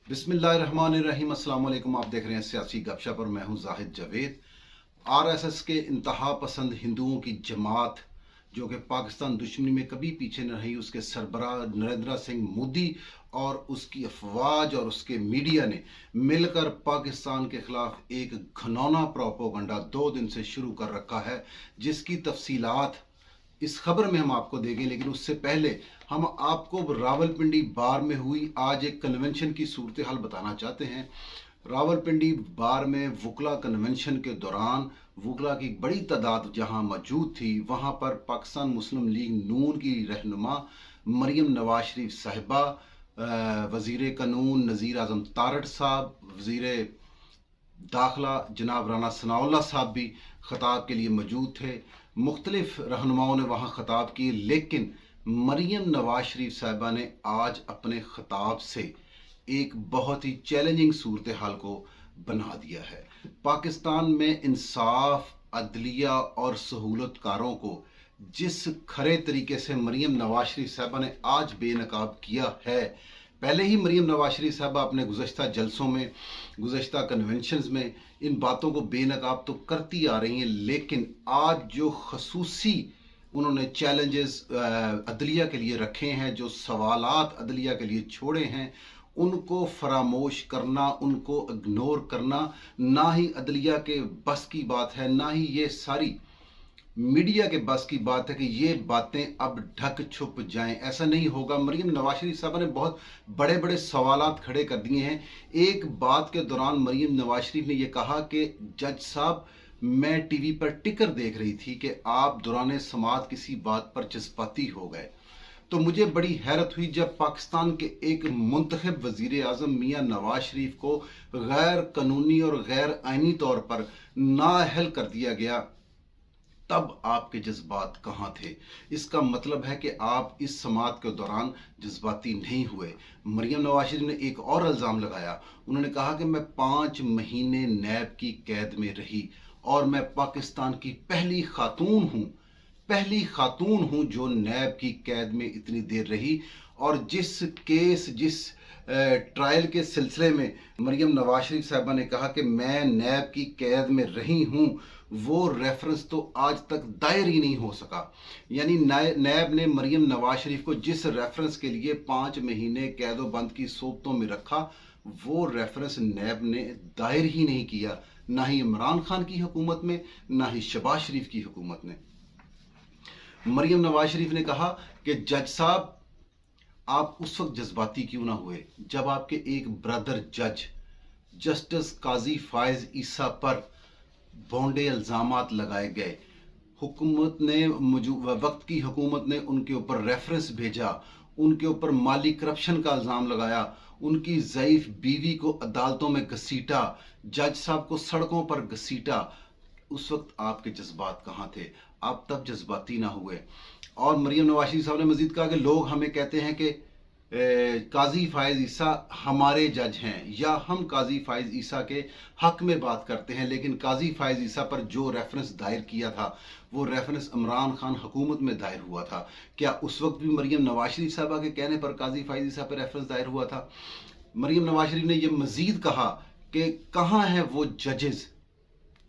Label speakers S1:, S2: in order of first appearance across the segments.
S1: बिस्मिल्लाहिर्रहमानिर्रहीम। अस्सलाम वालेकुम। आप देख रहे हैं सियासी गपशप और मैं हूं जाहिद जावेद। आरएसएस के इंतहा पसंद हिंदुओं की जमात जो कि पाकिस्तान दुश्मनी में कभी पीछे न रही, उसके सरबराह नरेंद्र सिंह मोदी और उसकी अफवाज और उसके मीडिया ने मिलकर पाकिस्तान के खिलाफ एक घनौना प्रोपोगंडा 2 दिन से शुरू कर रखा है, जिसकी तफसीलात इस खबर में हम आपको देंगे। लेकिन उससे पहले हम आपको रावलपिंडी बार में हुई आज एक कन्वेंशन की सूरत हाल बताना चाहते हैं। रावलपिंडी बार में वकला कन्वेंशन के दौरान वकला की बड़ी तादाद जहां मौजूद थी, वहां पर पाकिस्तान मुस्लिम लीग नून की रहनुमा मरियम नवाज शरीफ साहिबा, वजीर कानून नज़ीर आज़म तारड़ साहब, वजीर दाखिला जनाब राना सनाउल्लाह साहब भी खताब के लिए मौजूद थे। मुख्तलिफ रहनुमाओं ने वहाँ खताब किए, लेकिन मरियम नवाज शरीफ साहिबा ने आज अपने खताब से एक बहुत ही चैलेंजिंग सूरत हाल को बना दिया है। पाकिस्तान में इंसाफ, अदलिया और सहूलतकारों को जिस खरे तरीके से मरियम नवाज शरीफ साहिबा ने आज बेनकाब किया है, पहले ही मरियम नवाज शरीफ साहबा अपने गुज़श्ता जलसों में, गुज़श्ता कन्वेंशंस में इन बातों को बेनकाब तो करती आ रही हैं, लेकिन आज जो खसूसी उन्होंने चैलेंजेस अदलिया के लिए रखे हैं, जो सवालात अदलिया के लिए छोड़े हैं, उनको फरामोश करना, उनको इग्नोर करना ना ही अदलिया के बस की बात है, ना ही ये सारी मीडिया के बस की बात है कि ये बातें अब ढक छुप जाएं। ऐसा नहीं होगा। मरियम नवाज शरीफ साहबा ने बहुत बड़े बड़े सवालात खड़े कर दिए हैं। एक बात के दौरान मरियम नवाज शरीफ ने यह कहा कि जज साहब, मैं टीवी पर टिकर देख रही थी कि आप दौरान समात किसी बात पर जज्बाती हो गए, तो मुझे बड़ी हैरत हुई जब पाकिस्तान के एक मुंतखब वजीर आज़म मियाँ नवाज शरीफ को गैर कानूनी और गैर आइनी तौर पर नाअहल कर दिया गया, तब आपके जज्बात कहाँ थे। इसका मतलब है कि आप इस समात के दौरान जज्बाती नहीं हुए। मरियम नवाज शरीफ ने एक और इल्ज़ाम लगाया। उन्होंने कहा कि मैं 5 महीने नैब की कैद में रही और मैं पाकिस्तान की पहली खातून हूँ जो नैब की कैद में इतनी देर रही। और जिस ट्रायल के सिलसिले में मरियम नवाज शरीफ साहबा ने कहा कि मैं नैब की कैद में रही हूँ, वो रेफरेंस तो आज तक दायर ही नहीं हो सका। यानी नैब ने मरियम नवाज शरीफ को जिस रेफरेंस के लिए 5 महीने कैदो बंद की सोबतों में रखा, वो रेफरेंस नैब ने दायर ही नहीं किया, ना ही इमरान खान की हुकूमत में, ना ही शहबाज शरीफ की हुकूमत ने। मरियम नवाज शरीफ ने कहा कि जज साहब, आप उस वक्त जज्बाती क्यों ना हुए जब आपके एक ब्रदर जज जस्टिस काजी फायज ईसा पर भोंडे इल्ज़ामात लगाए गए। हुकूमत ने, वक्त की हुकूमत ने उनके ऊपर रेफरेंस भेजा, उनके ऊपर माली करप्शन का इल्ज़ाम लगाया, उनकी ज़ईफ बीवी को अदालतों में घसीटा, जज साहब को सड़कों पर घसीटा। उस वक्त आपके जज्बात कहाँ थे? आप तब जज्बाती ना हुए। और मरियम नवाज शरीफ साहब ने मजीद कहा कि लोग हमें कहते हैं कि काजी फायज ईसा हमारे जज हैं, या हम काजी फायज ईसा के हक में बात करते हैं, लेकिन काजी फायज ईसा पर जो रेफरेंस दायर किया था, वो रेफरेंस इमरान खान हुकूमत में दायर हुआ था। क्या उस वक्त भी मरियम नवाज शरीफ साहबा के कहने पर काजी फायज ईसा पर रेफरेंस दायर हुआ था? मरियम नवाज शरीफ ने यह मजीद कहा कि कहाँ हैं वो जजेस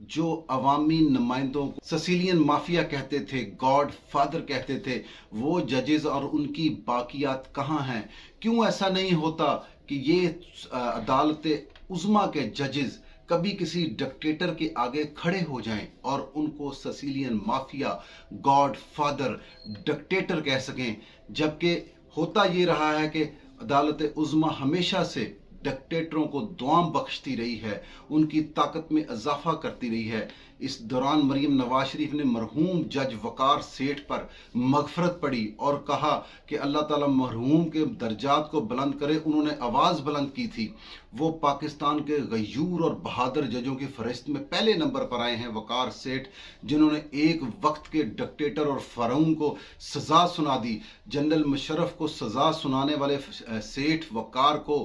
S1: जो अवामी नुमाइंदों को सिसिलियन माफिया कहते थे, गॉड फादर कहते थे, वो जजेस और उनकी बाकियात कहाँ हैं? क्यों ऐसा नहीं होता कि ये अदालत उज़्मा के जजेस कभी किसी डिक्टेटर के आगे खड़े हो जाएं और उनको Sicilian mafia, God father, dictator कह सकें? जबकि होता ये रहा है कि अदालत उज़्मा हमेशा से डिक्टेटरों को दुआम बख्शती रही है, उनकी ताकत में इजाफा करती रही है। इस दौरान मरियम नवाज शरीफ ने मरहूम जज वकार सेठ पर मगफरत पढ़ी और कहा कि अल्लाह ताला मरहूम के दर्जात को बुलंद करे। उन्होंने आवाज़ बुलंद की थी। वो पाकिस्तान के गयूर और बहादुर जजों की फहरिस्त में पहले नंबर पर आए हैं, वकार सेठ, जिन्होंने एक वक्त के डिक्टेटर और फ़ारूक को सज़ा सुना दी। जनरल मुशर्रफ को सज़ा सुनाने वाले सेठ वकार को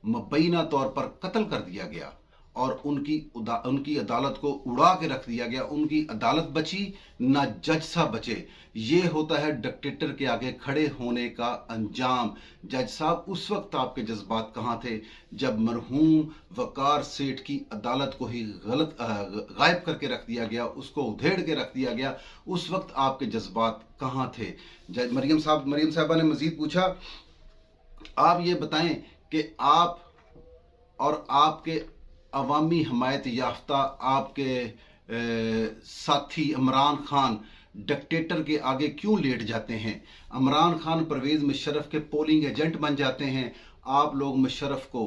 S1: मुबैना तौर पर कत्ल कर दिया गया और उनकी अदालत को उड़ा के रख दिया गया। उनकी अदालत बची ना जज साहब बचे। ये होता है डिक्टेटर के आगे खड़े होने का अंजाम। जज साहब, उस वक्त आपके जज्बात कहाँ थे जब मरहूम वकार सेठ की अदालत को ही गायब करके रख दिया गया, उसको उधेड़ के रख दिया गया? उस वक्त आपके जज्बात कहाँ थे? जज मरियम साहबा ने मजीद पूछा, आप ये बताएं कि आप और आपके अवामी हमायत याफ्ता आपके साथी इमरान खान डिक्टेटर के आगे क्यों लेट जाते हैं? इमरान खान परवेज मुशर्रफ के पोलिंग एजेंट बन जाते हैं। आप लोग मुशर्रफ को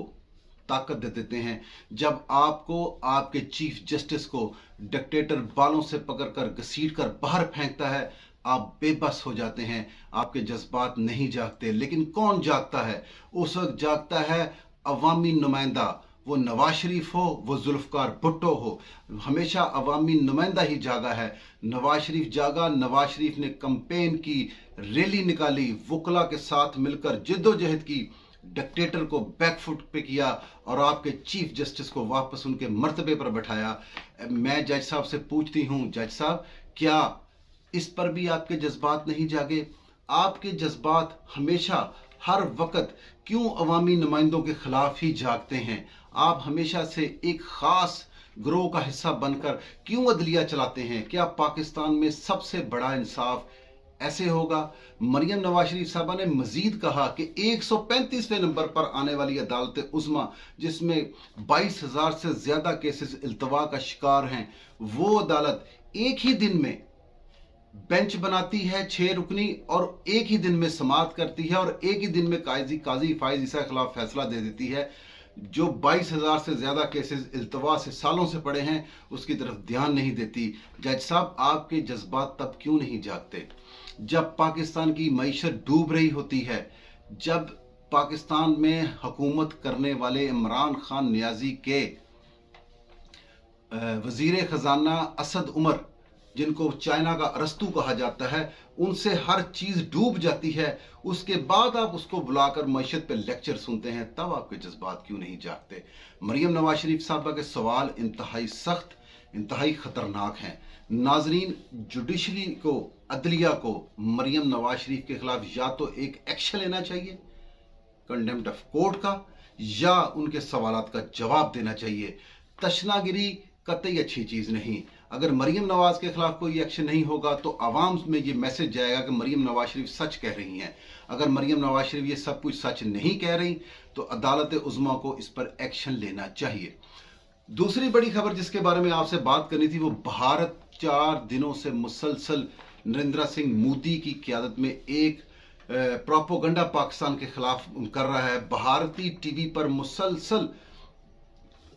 S1: ताकत दे देते हैं। जब आपको आपके चीफ जस्टिस को डिक्टेटर बालों से पकड़कर घसीट कर बाहर फेंकता है, आप बेबस हो जाते हैं, आपके जज्बात नहीं जागते। लेकिन कौन जागता है? उस वक्त जागता है अवामी नुमाइंदा, वो नवाज शरीफ हो, वो जुल्फकार भुट्टो हो। हमेशा अवामी नुमाइंदा ही जागा है। नवाज शरीफ जागा। नवाज शरीफ ने कैंपेन की, रैली निकाली, वकला के साथ मिलकर जिद्दोजहद की, डिक्टेटर को बैकफुट पे किया और आपके चीफ जस्टिस को वापस उनके मर्तबे पर बैठाया। मैं जज साहब से पूछती हूँ, जज साहब, क्या इस पर भी आपके जज्बात नहीं जागे? आपके जज्बात हमेशा हर वक्त क्यों अवामी नुमाइंदों के खिलाफ ही जागते हैं? आप हमेशा से एक खास ग्रोह का हिस्सा बनकर क्यों अदलिया चलाते हैं? क्या पाकिस्तान में सबसे बड़ा इंसाफ ऐसे होगा? मरियम नवाज शरीफ साहबा ने मजीद कहा कि 135वें नंबर पर आने वाली अदालत उज़्मा, जिसमें 22,000 से ज्यादा केसेस इल्तवा का शिकार हैं, वो अदालत एक ही दिन में बेंच बनाती है 6 रुकनी और एक ही दिन में समाअत करती है और एक ही दिन में काजी फाइज ईसा के खिलाफ फैसला दे देती है। जो 22,000 से ज्यादा केसेस इल्तवा से सालों से पड़े हैं, उसकी तरफ ध्यान नहीं देती। जज साहब, आपके जज्बात तब क्यों नहीं जागते जब पाकिस्तान की मईशत डूब रही होती है, जब पाकिस्तान में हुकूमत करने वाले इमरान खान नियाजी के वजीर खजाना असद उमर, जिनको चाइना का अरस्तू कहा जाता है, उनसे हर चीज डूब जाती है, उसके बाद आप उसको बुलाकर मैशत पे लेक्चर सुनते हैं, तब आपके जज्बात क्यों नहीं जागते? मरियम नवाज शरीफ साहबा के सवाल इंतहाई सख्त, इंतहाई खतरनाक हैं। नाजरीन, जुडिशरी को, अदलिया को मरियम नवाज शरीफ के खिलाफ या तो एक एक्शन लेना चाहिए कंडेम्प्ट ऑफ कोर्ट का, या उनके सवालात का जवाब देना चाहिए। तशनागिरी कतई अच्छी चीज नहीं। अगर मरियम नवाज के खिलाफ कोई एक्शन नहीं होगा तो आवाम में ये मैसेज जाएगा कि मरियम नवाज शरीफ सच कह रही हैं। अगर मरियम नवाज शरीफ ये सब कुछ सच नहीं कह रही तो अदालत उज़्मा को इस पर एक्शन लेना चाहिए। दूसरी बड़ी खबर जिसके बारे में आपसे बात करनी थी, वो भारत 4 दिनों से मुसलसल नरेंद्र सिंह मोदी की क़यादत में एक प्रोपोगंडा पाकिस्तान के खिलाफ कर रहा है। भारतीय टीवी पर मुसलसल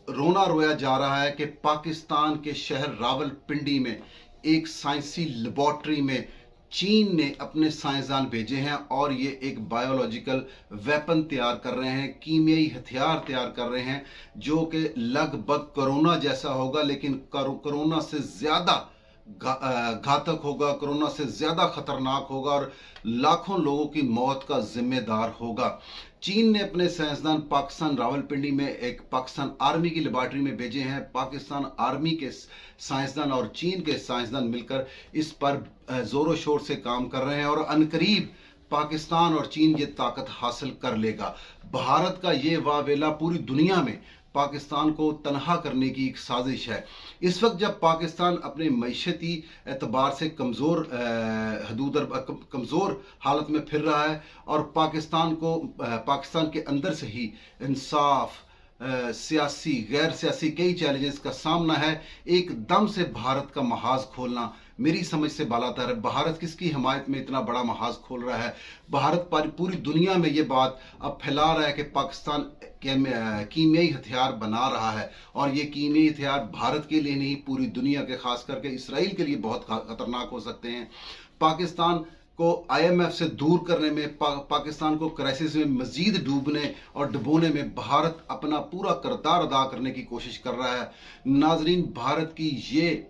S1: रोना रोया जा रहा है कि पाकिस्तान के शहर रावलपिंडी में एक साइंसी लेबोरेटरी में चीन ने अपने साइंसदान भेजे हैं और ये एक बायोलॉजिकल वेपन तैयार कर रहे हैं, कीमियाई हथियार तैयार कर रहे हैं, जो कि लगभग कोरोना जैसा होगा, लेकिन कोरोना से ज़्यादा घातक होगा, कोरोना से ज़्यादा खतरनाक होगा और लाखों लोगों की मौत का जिम्मेदार होगा। चीन ने अपने साइंसदान पाकिस्तान रावलपिंडी में एक पाकिस्तान आर्मी की लेबोरेटरी में भेजे हैं। पाकिस्तान आर्मी के साइंसदान और चीन के साइंसदान मिलकर इस पर जोरों शोर से काम कर रहे हैं और अनकरीब पाकिस्तान और चीन ये ताकत हासिल कर लेगा। भारत का ये वावेला पूरी दुनिया में पाकिस्तान को तनहा करने की एक साजिश है। इस वक्त जब पाकिस्तान अपने मईशती एतबार से कमज़ोर हालत में फिर रहा है और पाकिस्तान के अंदर से ही इंसाफ, सियासी, गैर सियासी कई चैलेंजेस का सामना है, एकदम से भारत का महाज खोलना मेरी समझ से बालातर है। भारत किसकी हिमायत में इतना बड़ा महाज खोल रहा है? भारत पूरी दुनिया में ये बात अब फैला रहा है कि पाकिस्तान कीमियाई हथियार बना रहा है और ये कीमियाई हथियार भारत के लिए नहीं, पूरी दुनिया के, खास करके इसराइल के लिए बहुत खतरनाक हो सकते हैं। पाकिस्तान को IMF से दूर करने में, पाकिस्तान को क्राइसिस में मजीद डूबने और डुबोने में भारत अपना पूरा किरदार अदा करने की कोशिश कर रहा है। नाजरीन, भारत की ये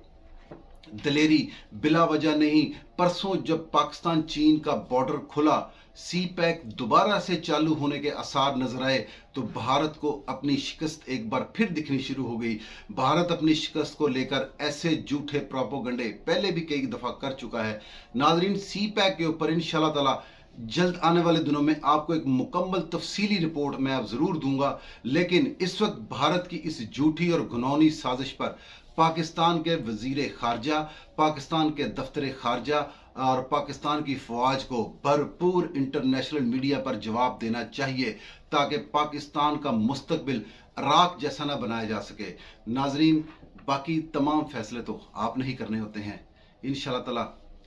S1: दलेरी बिला वजह नहीं। परसों जब पाकिस्तान चीन का बॉर्डर खुला, सी पैक दोबारा से चालू होने के आसार नजर आए तो भारत को अपनी शिकस्त एक बार फिर दिखनी शुरू हो गई। भारत अपनी शिकस्त को लेकर ऐसे झूठे प्रोपोगंडे पहले भी कई दफा कर चुका है। नाजरीन, सी पैक के ऊपर इंशाल्लाह ताला जल्द आने वाले दिनों में आपको एक मुकम्मल तफसीली रिपोर्ट मैं अब जरूर दूंगा। लेकिन इस वक्त भारत की इस झूठी और घिनौनी साजिश पर पाकिस्तान के वजीर खारजा, पाकिस्तान के दफ्तर खारजा और पाकिस्तान की फौज को भरपूर इंटरनेशनल मीडिया पर जवाब देना चाहिए ताकि पाकिस्तान का मुस्तकबिल इराक जैसा ना बनाया जा सके। नाजरीन, बाकी तमाम फैसले तो आपने ही करने होते हैं। इंशाल्लाह ताला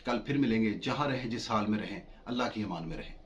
S1: कल फिर मिलेंगे। जहां रहें, जिस हाल में रहें, अल्लाह की अमान में रहें।